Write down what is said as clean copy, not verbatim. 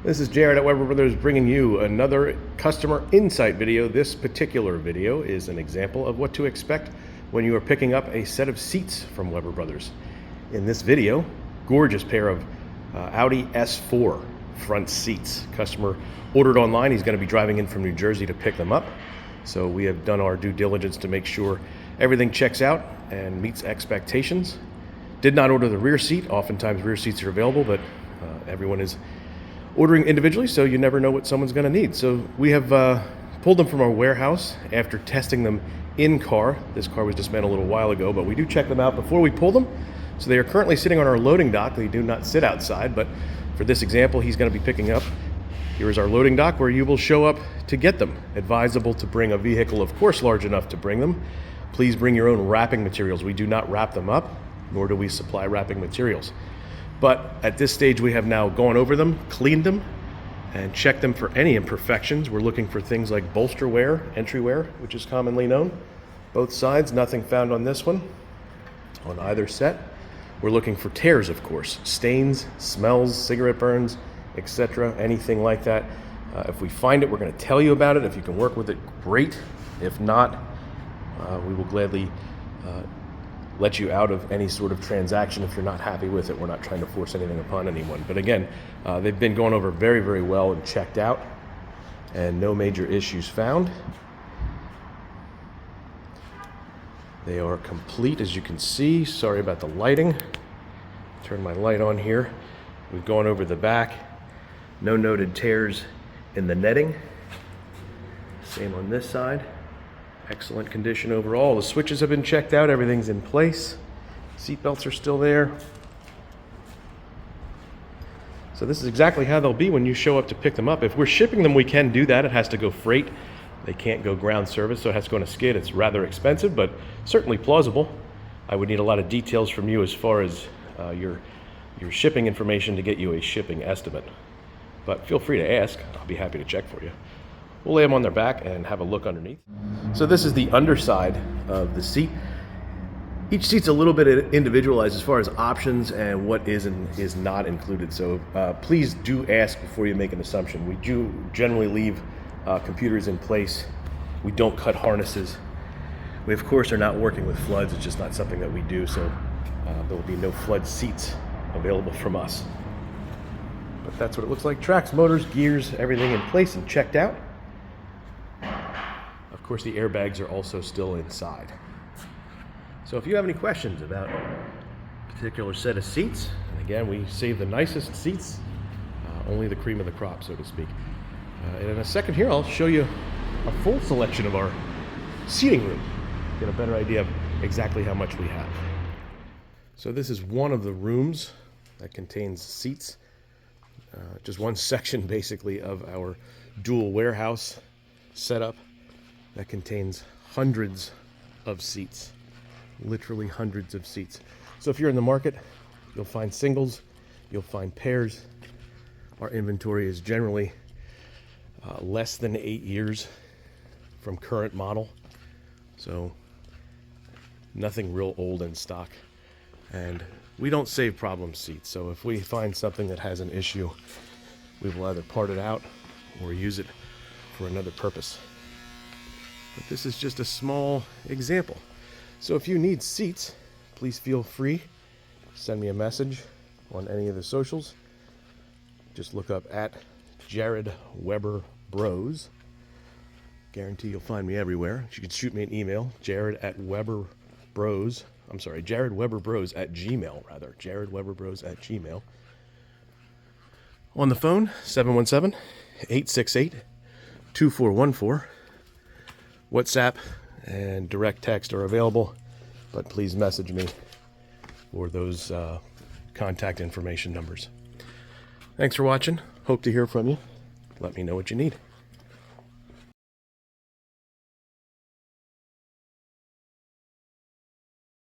This is Jared at Weber Brothers bringing you another customer insight video. This particular video is an example of what to expect when you are picking up a set of seats from Weber Brothers. In this video, gorgeous pair of Audi S4 front seats. Customer ordered online. He's going to be driving in from New Jersey to pick them up. So we have done our due diligence to make sure everything checks out and meets expectations. Did not order the rear seat. Oftentimes rear seats are available, but everyone is ordering individually, so you never know what someone's going to need. So we have pulled them from our warehouse after testing them in car. This car was dismantled a little while ago, but we do check them out before we pull them. So they are currently sitting on our loading dock. They do not sit outside, but for this example, he's going to be picking up. Here is our loading dock where you will show up to get them. Advisable to bring a vehicle, of course, large enough to bring them. Please bring your own wrapping materials. We do not wrap them up, nor do we supply wrapping materials. But at this stage, we have now gone over them, cleaned them, and checked them for any imperfections. We're looking for things like bolster wear, entry wear, which is commonly known. Both sides, nothing found on this one, on either set. We're looking for tears, of course, stains, smells, cigarette burns, etc., anything like that. If we find it, we're going to tell you about it. If you can work with it, great. If not, we will gladly let you out of any sort of transaction if you're not happy with it. We're not trying to force anything upon anyone. But again, they've been going over very, very well and checked out, and no major issues found. They are complete, as you can see. Sorry about the lighting. Turn my light on here. We've gone over the back. No noted tears in the netting. Same on this side. Excellent condition overall. The switches have been checked out. Everything's in place. Seat belts are still there. So this is exactly how they'll be when you show up to pick them up. If we're shipping them, we can do that. It has to go freight. They can't go ground service, so it has to go on a skid. It's rather expensive, but certainly plausible. I would need a lot of details from you as far as your shipping information to get you a shipping estimate. But feel free to ask. I'll be happy to check for you. We'll lay them on their back and have a look underneath. So this is the underside of the seat. Each seat's a little bit individualized as far as options and what is and is not included. So please do ask before you make an assumption. We do generally leave computers in place. We don't cut harnesses. We, of course, are not working with floods. It's just not something that we do. So there will be no flood seats available from us. But that's what it looks like. Tracks, motors, gears, everything in place and checked out. Of course, the airbags are also still inside. So if you have any questions about a particular set of seats, and again, we save the nicest seats, only the cream of the crop, so to speak. And in a second here, I'll show you a full selection of our seating room. Get a better idea of exactly how much we have. So this is one of the rooms that contains seats. Just one section, basically, of our dual warehouse setup that contains hundreds of seats, literally hundreds of seats. So if you're in the market, you'll find singles, you'll find pairs. Our inventory is generally less than 8 years from current model, so nothing real old in stock. And we don't save problem seats, so if we find something that has an issue, we will either part it out or use it for another purpose. But this is just a small example. So if you need seats, please feel free. Send me a message on any of the socials. Just look up at Jared Weber Bros. Guarantee you'll find me everywhere. You can shoot me an email, jaredweberbros at Gmail, rather. jaredweberbros@gmail. On the phone, 717-868-2414. WhatsApp and direct text are available, but please message me for those contact information numbers. Thanks for watching. Hope to hear from you. Let me know what you need.